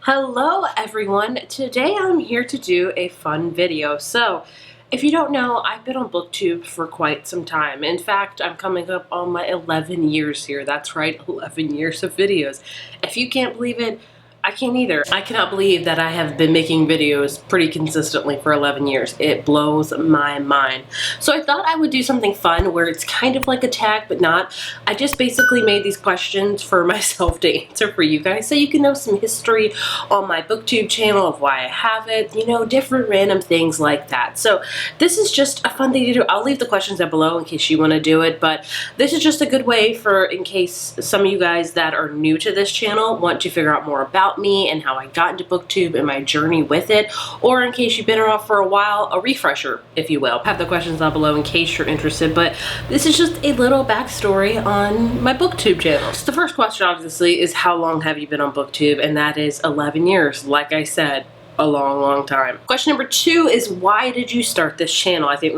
Hello everyone! Today I'm here to do a fun video. So, if you don't know, I've been on Booktube for quite some time. In fact, I'm coming up on my 11 years here. That's right, 11 years of videos. If you can't believe it, I can't either. I cannot believe that I have been making videos pretty consistently for 11 years. It blows my mind. So I thought I would do something fun where it's kind of like a tag, but not. I just basically made these questions for myself to answer for you guys so you can know some history on my Booktube channel of why I have it, you know, different random things like that. So this is just a fun thing to do. I'll leave the questions down below in case you want to do it, but this is just a good way for in case some of you guys that are new to this channel want to figure out more about me and how I got into Booktube and my journey with it, or in case you've been around for a while, a refresher, if you will. I have the questions down below in case you're interested, but this is just a little backstory on my Booktube channel. So the first question, obviously, is how long have you been on Booktube? And that is 11 years, like I said. A long time. Question number 2 is why did you start this channel? I think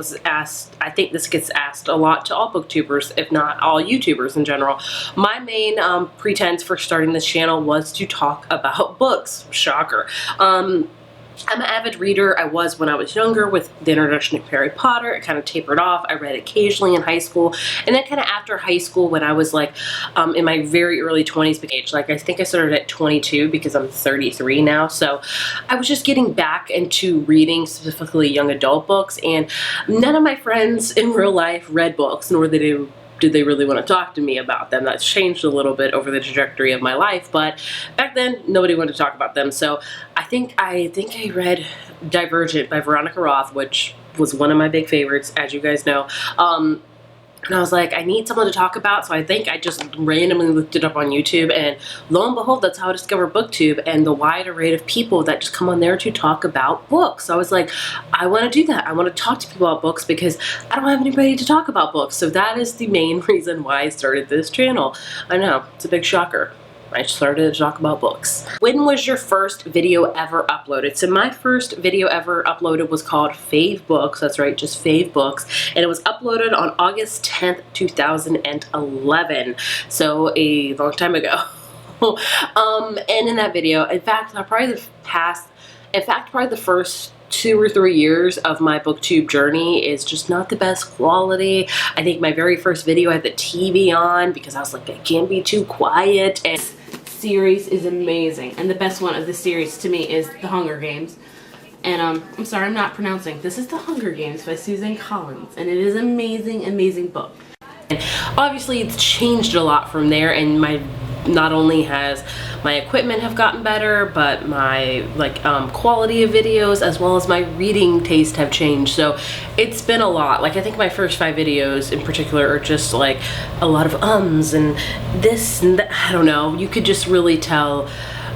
this gets asked a lot to all booktubers, if not all YouTubers in general. My main pretense for starting this channel was to talk about books. Shocker. I'm an avid reader. I was when I was younger with the introduction of Harry Potter. It kind of tapered off. I read occasionally in high school. And then kind of after high school when I was like in my very early 20s age, like I think I started at 22 because I'm 33 now. So I was just getting back into reading specifically young adult books, and none of my friends in real life read books, nor did they really want to talk to me about them. That's changed a little bit over the trajectory of my life, but back then nobody wanted to talk about them. So I think I read Divergent by Veronica Roth, which was one of my big favorites, as you guys know. And I was like, I need someone to talk about, so I think I just randomly looked it up on YouTube, and lo and behold, that's how I discovered Booktube and the wide array of people that just come on there to talk about books. So I was like, I want to do that. I want to talk to people about books because I don't have anybody to talk about books. So that is the main reason why I started this channel. I know, it's a big shocker. I started to talk about books. When was your first video ever uploaded? So my first video ever uploaded was called Fave Books. That's right, just Fave Books. And it was uploaded on August 10th, 2011. So a long time ago. And in that video, in fact, probably the first 2 or 3 years of my Booktube journey is just not the best quality. I think my very first video I had the TV on because I was like, I can't be too quiet. And series is amazing, and the best one of the series to me is The Hunger Games. And I'm sorry, I'm not pronouncing. This is The Hunger Games by Susan Collins, and it is an amazing book. And obviously it's changed a lot from there, and not only has my equipment have gotten better, but my quality of videos as well as my reading taste have changed. So it's been a lot. Like I think my first 5 videos in particular are just like a lot of ums and this and that. I don't know. You could just really tell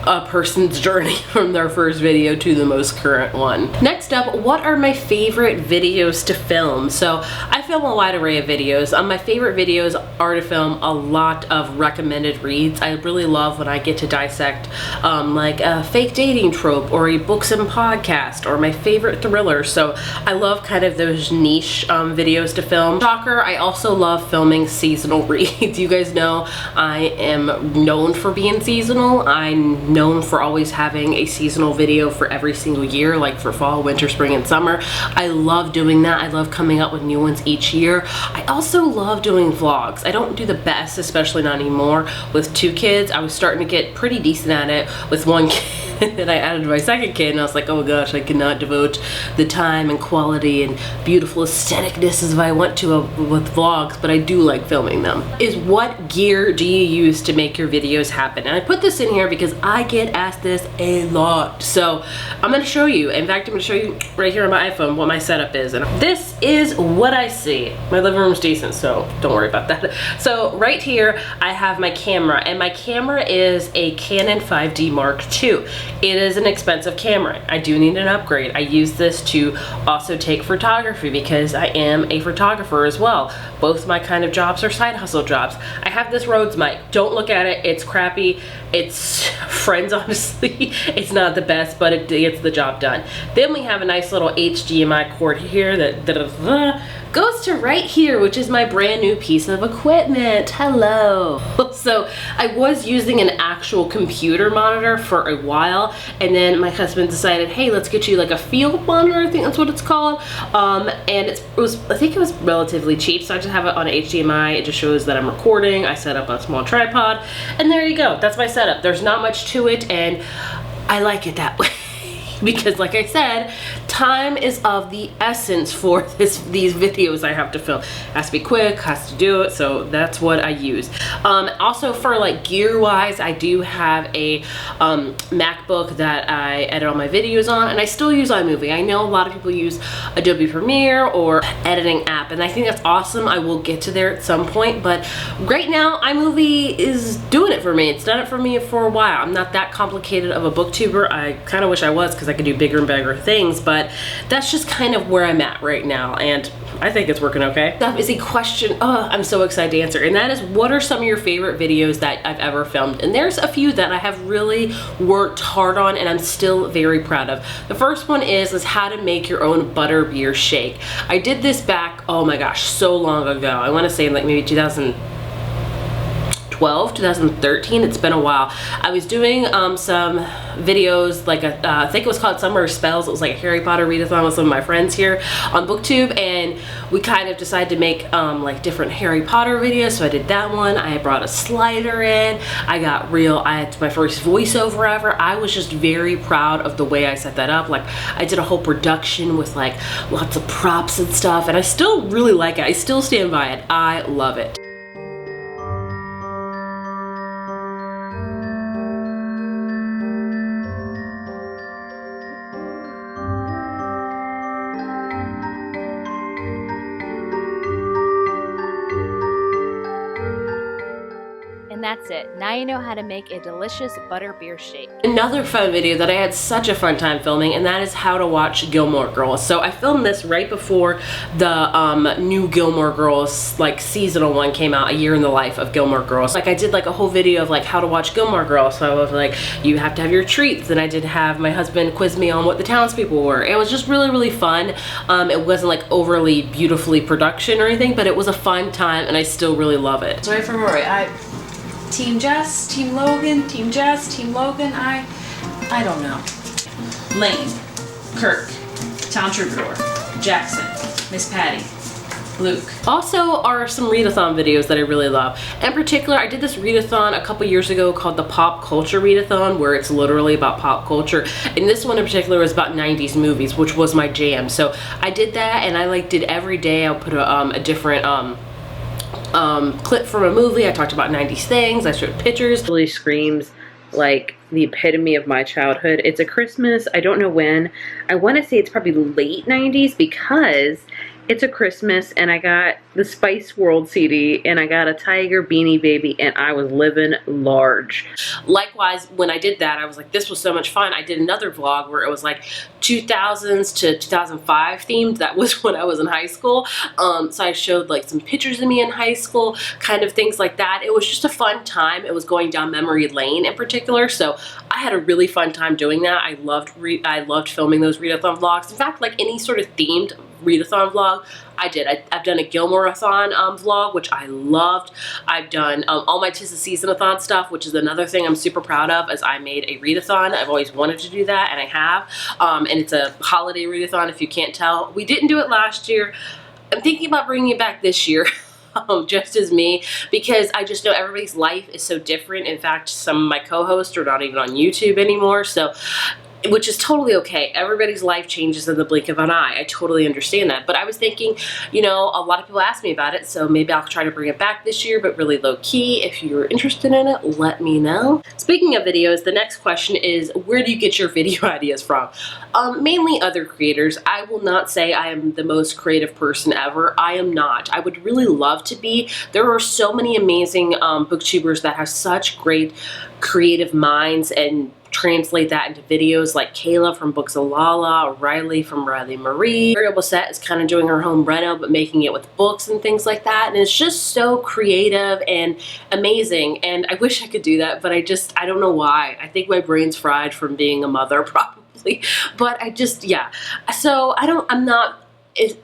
a person's journey from their first video to the most current one. Next up, what are my favorite videos to film? So I film a wide array of videos. My favorite videos are to film a lot of recommended reads. I really love when I get to dissect like a fake dating trope or a books and podcast or my favorite thrillers. So I love kind of those niche videos to film. Shocker, I also love filming seasonal reads. You guys know I am known for being seasonal. I'm known for always having a seasonal video for every single year, like for fall, winter, spring, and summer. I love doing that. I love coming up with new ones each year. I also love doing vlogs. I don't do the best, especially not anymore. With 2 kids, I was starting to get pretty decent at it. With 1 kid, and I added my 2nd kid, and I was like, oh gosh, I cannot devote the time and quality and beautiful aestheticness as I want to with vlogs, but I do like filming them. Is what gear do you use to make your videos happen? And I put this in here because I get asked this a lot. So I'm going to show you. In fact, I'm going to show you right here on my iPhone what my setup is. And this is what I see. My living room's decent, so don't worry about that. So right here, I have my camera, and my camera is a Canon 5D Mark II. It is an expensive camera. I do need an upgrade. I use this to also take photography because I am a photographer as well. Both my kind of jobs are side hustle jobs. I have this Rhodes mic. Don't look at it. It's crappy. It's friends, honestly. It's not the best, but it gets the job done. Then we have a nice little HDMI cord here that goes to right here, which is my brand new piece of equipment. Hello. So I was using an actual computer monitor for a while, and then my husband decided, hey, let's get you like a field monitor, I think that's what it's called. And I think it was relatively cheap, so I just have it on HDMI. It just shows that I'm recording. I set up a small tripod, and there you go. That's my setup. There's not much to it, and I like it that way. Because like I said, time is of the essence for these videos I have to film. It has to be quick, has to do it, so that's what I use. Also for like gear wise, I do have a MacBook that I edit all my videos on, and I still use iMovie. I know a lot of people use Adobe Premiere or editing app, and I think that's awesome. I will get to there at some point, but right now iMovie is doing it for me. It's done it for me for a while. I'm not that complicated of a booktuber. I kind of wish I was, because I could do bigger and bigger things, but that's just kind of where I'm at right now, and I think it's working okay. That is a question I'm so excited to answer, and that is, what are some of your favorite videos that I've ever filmed? And there's a few that I have really worked hard on and I'm still very proud of. The first one is how to make your own butterbeer shake. I did this back, oh my gosh, so long ago. I want to say like maybe 2013, it's been a while. I was doing some videos, like I think it was called Summer Spells. It was like a Harry Potter readathon with some of my friends here on Booktube, and we kind of decided to make like different Harry Potter videos, so I did that one. I brought a slider in, I had my first voiceover ever. I was just very proud of the way I set that up. Like I did a whole production with like lots of props and stuff, and I still really like it. I still stand by it. I love it. And that's it. Now you know how to make a delicious butterbeer shake. Another fun video that I had such a fun time filming, and that is how to watch Gilmore Girls. So I filmed this right before the new Gilmore Girls, like seasonal one came out, A Year in the Life of Gilmore Girls. Like I did like a whole video of like how to watch Gilmore Girls. So I was like, you have to have your treats. And I did have my husband quiz me on what the townspeople were. It was just really, really fun. It wasn't like overly beautifully production or anything, but it was a fun time, and I still really love it. Sorry for Rory. Team Jess, Team Logan, Team Jess, Team Logan, I don't know. Lane, Kirk, Tom Troubadour, Jackson, Miss Patty, Luke. Also are some readathon videos that I really love. In particular, I did this readathon a couple years ago called the Pop Culture Readathon, where it's literally about pop culture. And this one in particular was about 90s movies, which was my jam. So I did that, and I like did every day. I'll put a different clip from a movie. I talked about 90s things. I showed pictures. It really screams like the epitome of my childhood. It's a Christmas, I don't know when. I want to say it's probably late 90s, because it's a Christmas and I got the Spice World CD and I got a Tiger Beanie Baby, and I was living large. Likewise, when I did that, I was like, this was so much fun. I did another vlog where it was like 2000s to 2005 themed. That was when I was in high school. So I showed like some pictures of me in high school, kind of things like that. It was just a fun time. It was going down memory lane in particular. So I had a really fun time doing that. I loved filming those readathon vlogs. In fact, like any sort of themed readathon vlog, I did. I've done a Gilmore-a-thon vlog, which I loved. I've done all my 'Tis the Season-a-thon stuff, which is another thing I'm super proud of, as I made a readathon. I've always wanted to do that, and I have. And it's a holiday readathon, if you can't tell. We didn't do it last year. I'm thinking about bringing it back this year. Just as me, because I just know everybody's life is so different. In fact, some of my co-hosts are not even on YouTube anymore, so which is totally okay. Everybody's life changes in the blink of an eye. I totally understand that. But I was thinking, you know, a lot of people ask me about it, so maybe I'll try to bring it back this year, but really low key. If you're interested in it, let me know. Speaking of videos, the next question is, where do you get your video ideas from? Mainly other creators. I will not say I am the most creative person ever. I am not. I would really love to be. There are so many amazing booktubers that have such great creative minds and translate that into videos, like Kayla from Books of Lala, or Riley from Riley Marie. Variable Set is kind of doing her home reno, but making it with books and things like that. And it's just so creative and amazing. And I wish I could do that, but I don't know why. I think my brain's fried from being a mother, probably. But yeah. So I'm not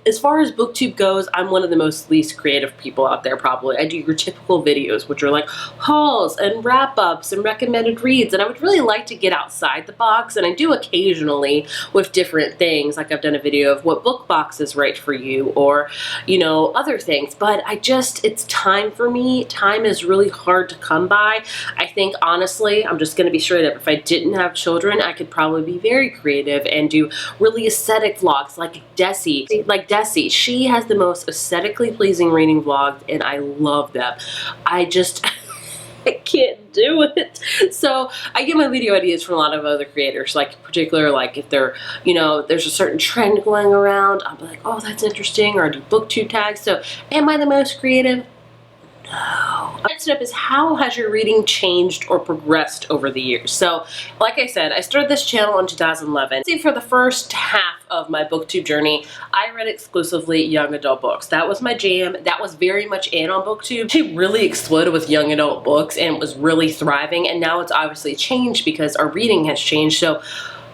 as far as Booktube goes, I'm one of the most least creative people out there probably. I do your typical videos, which are like hauls and wrap-ups and recommended reads, and I would really like to get outside the box, and I do occasionally with different things. Like I've done a video of what book box is right for you, or, you know, other things, but it's time for me. Time is really hard to come by. I think, honestly, I'm just gonna be straight up, if I didn't have children, I could probably be very creative and do really aesthetic vlogs like Desi. She has the most aesthetically pleasing reading vlogs, and I love them. I just I can't do it. So I get my video ideas from a lot of other creators, like particular, like if they're, you know, there's a certain trend going around, I'll be like, oh, that's interesting, or I do Booktube tags. So am I the most creative? No. Next up is, how has your reading changed or progressed over the years? So, like I said, I started this channel in 2011. See, for the first half of my Booktube journey, I read exclusively young adult books. That was my jam. That was very much in on Booktube. It really exploded with young adult books and was really thriving, and now it's obviously changed because our reading has changed. So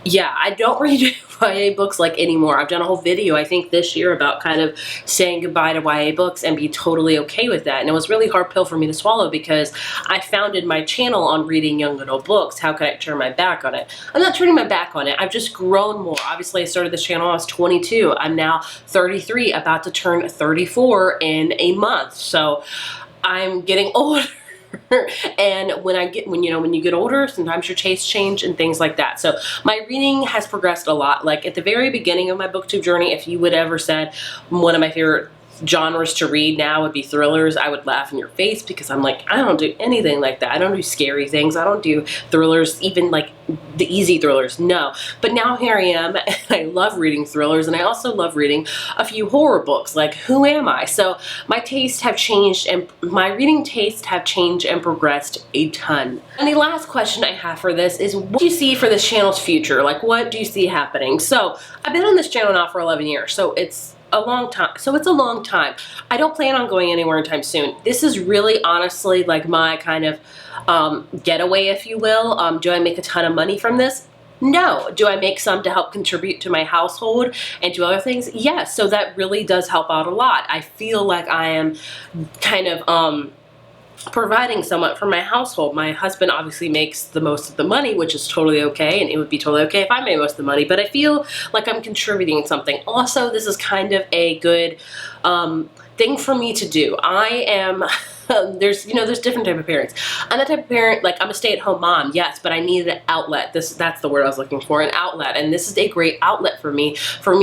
yeah, I don't read YA books like anymore. I've done a whole video, I think this year, about kind of saying goodbye to YA books and be totally okay with that. And it was a really hard pill for me to swallow because I founded my channel on reading young adult books. How could I turn my back on it? I'm not turning my back on it. I've just grown more. Obviously, I started this channel when I was 22. I'm now 33, about to turn 34 in a month. So I'm getting older. And when you get older, sometimes your tastes change and things like that. So my reading has progressed a lot. Like at the very beginning of my Booktube journey, if you would ever said one of my favorite genres to read now would be thrillers, I would laugh in your face, because I'm like, I don't do anything like that. I don't do scary things. I don't do thrillers, even like the easy thrillers. No. But now here I am, and I love reading thrillers, and I also love reading a few horror books, like Who Am I? So my tastes have changed, and my reading tastes have changed and progressed a ton. And the last question I have for this is, what do you see for this channel's future? Like, what do you see happening? So I've been on this channel now for 11 years, so it's a long time. I don't plan on going anywhere anytime soon. This is really honestly like my kind of getaway, if you will. Do I make a ton of money from this? No. Do I make some to help contribute to my household and to other things? Yes. So that really does help out a lot. I feel like I am kind of providing somewhat for my household. My husband obviously makes the most of the money, which is totally okay, and it would be totally okay if I made most of the money, but I feel like I'm contributing something. Also, this is kind of a good thing for me to do. I am there's different type of parents. I'm the type of parent, like, I'm a stay-at-home mom, yes, but I needed an outlet. That's the word I was looking for, an outlet. And this is a great outlet for me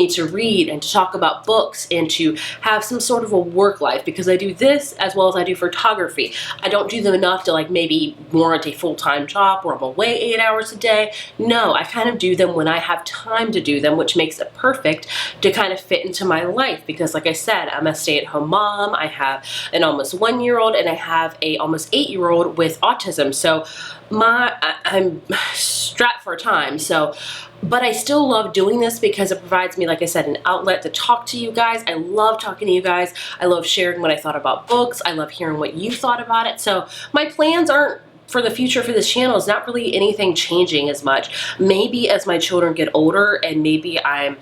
to read and to talk about books and to have some sort of a work life, because I do this as well as I do photography. I don't do them enough to like maybe warrant a full-time job where I'm away 8 hours a day. No, I kind of do them when I have time to do them, which makes it perfect to kind of fit into my life, because like I said, I'm a stay-at-home mom. I have an almost 1-year-old, and I have a almost 8-year-old with autism. So I'm strapped for time. So, but I still love doing this because it provides me, like I said, an outlet to talk to you guys. I love talking to you guys. I love sharing what I thought about books. I love hearing what you thought about it. So my plans aren't for the future for this channel is not really anything changing as much. Maybe as my children get older and maybe I'm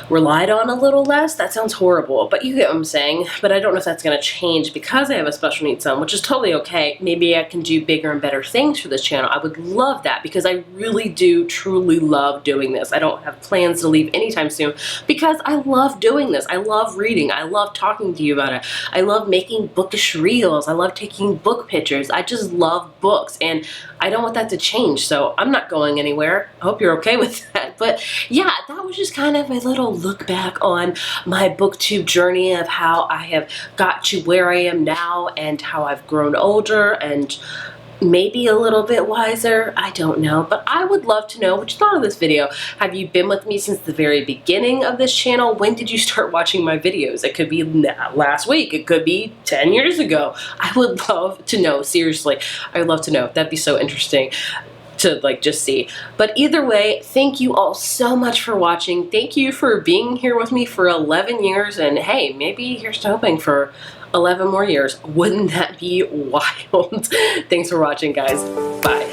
relied on a little less. That sounds horrible, but you get what I'm saying. But I don't know if that's going to change because I have a special needs son, which is totally okay. Maybe I can do bigger and better things for this channel. I would love that because I really do truly love doing this. I don't have plans to leave anytime soon because I love doing this. I love reading. I love talking to you about it. I love making bookish reels. I love taking book pictures. I just love books, and I don't want that to change, so I'm not going anywhere. I hope you're okay with that. But yeah, that was just kind of a little look back on my Booktube journey of how I have got to where I am now and how I've grown older and maybe a little bit wiser. I don't know, but I would love to know what you thought of this video. Have you been with me since the very beginning of this channel? When did you start watching my videos? It could be last week. It could be 10 years ago. I would love to know. Seriously, I would love to know. That'd be so interesting to like just see. But either way, thank you all so much for watching. Thank you for being here with me for 11 years, and hey, maybe here's to hoping for 11 more years. Wouldn't that be wild? Thanks for watching, guys. Bye.